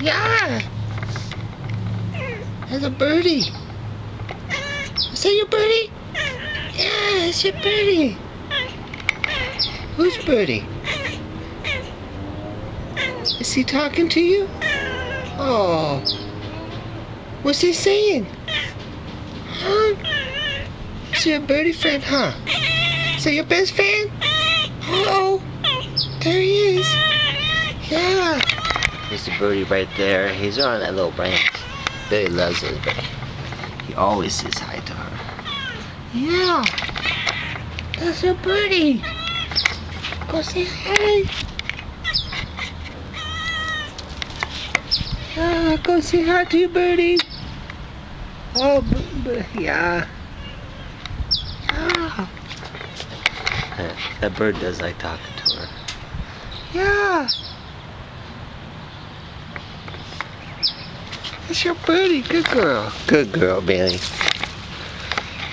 Yeah. That's a birdie. Is that your birdie? Yeah, it's your birdie. Who's birdie? Is he talking to you? Oh. What's he saying? Huh? Is your birdie friend, huh? Is that your best friend? Oh, there he is. Yeah. There's the birdie right there. He's on that little branch. Billy loves it, but he always says hi to her. Yeah. That's your birdie. Go say hi. Yeah, go say hi to your birdie. Oh, yeah. Yeah. That bird does like talking to her. Yeah. It's your birdie. Good girl. Good girl, Billy.